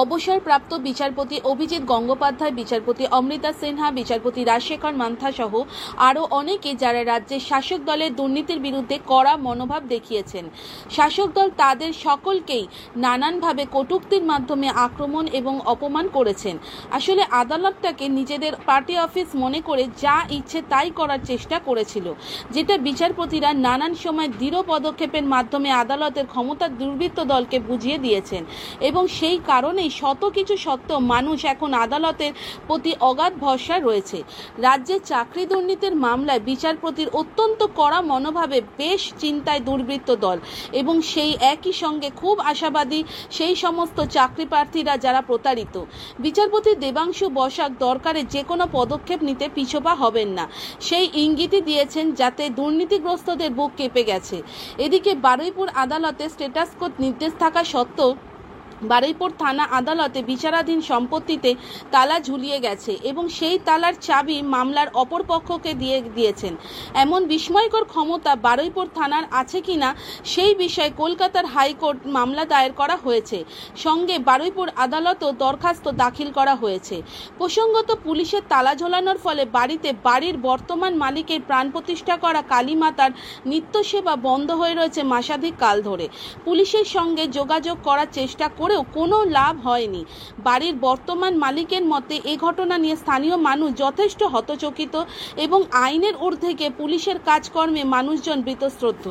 অবসরপ্রাপ্ত বিচারপতি অভিজিৎ গঙ্গোপাধ্যায়, বিচারপতি অমৃতা সিনহা, বিচারপতি রাজশেখর মান্থা সহ আরও অনেকে যারা রাজ্যের শাসক দলের দুর্নীতির বিরুদ্ধে কড়া মনোভাব দেখিয়েছেন। শাসক দল তাদের সকলকেই নানানভাবে কটূক্তির মাধ্যমে আক্রমণ এবং অপমান করেছেন। আসলে আদালতটাকে নিজেদের পার্টি অফিস মনে করে যা ইচ্ছে তাই করার চেষ্টা করেছিল, যেটা বিচারপতিরা নানান সময় দৃঢ় পদক্ষেপের মাধ্যমে আদালতের ক্ষমতার দুর্বৃত্ত দলকে বুঝিয়ে দিয়েছেন এবং সেই কারণে শত কিছু সত্ত্বেও মানুষ এখন আদালতের প্রতি অগাধ ভরসা রয়েছে। রাজ্যে চাকরি দুর্নীতির মামলায় বিচারপতির অত্যন্ত কড়া মনোভাবে বেশ চিন্তায় দুর্বৃত্ত দল এবং সেই একই সঙ্গে খুব আশাবাদী সেই সমস্ত চাকরি প্রার্থীরা যারা প্রতারিত। বিচারপতি দেবাংশু বসাক দরকারে যে কোনো পদক্ষেপ নিতে পিছপা হবেন না, সেই ইঙ্গিতই দিয়েছেন, যাতে দুর্নীতিগ্রস্তদের বুক কেঁপে গেছে। এদিকে বারুইপুর আদালতে স্ট্যাটাস কোর্ট নির্দেশ থাকা সত্ত্বেও বারুইপুর থানা আদালতে বিচারাধীন সম্পত্তিতে তালা ঝুলিয়ে গেছে এবং সেই তালার চাবি মামলার অপর পক্ষকে দিয়েছেন। এমন বিস্ময়কর ক্ষমতা বারুইপুর থানার আছে কিনা সেই বিষয়ে কলকাতার হাইকোর্ট মামলা দায়ের করা হয়েছে, সঙ্গে বারুইপুর আদালতেও দরখাস্ত দাখিল করা হয়েছে। প্রসঙ্গত, পুলিশের তালা ঝোলানোর ফলে বাড়ির বর্তমান মালিকের প্রাণ প্রতিষ্ঠা করা কালীমাতার নিত্য সেবা বন্ধ হয়ে রয়েছে মাসাধিক কাল ধরে। পুলিশের সঙ্গে যোগাযোগ করার চেষ্টা করেও কোনো লাভ হয়নি। বাড়ির বর্তমান মালিকের মতে এ ঘটনা নিয়ে স্থানীয় মানুষ যথেষ্ট হতচকিত এবং আইনের ঊর্ধ্বে পুলিশের কাজকর্মে মানুষজন বীতশ্রদ্ধ।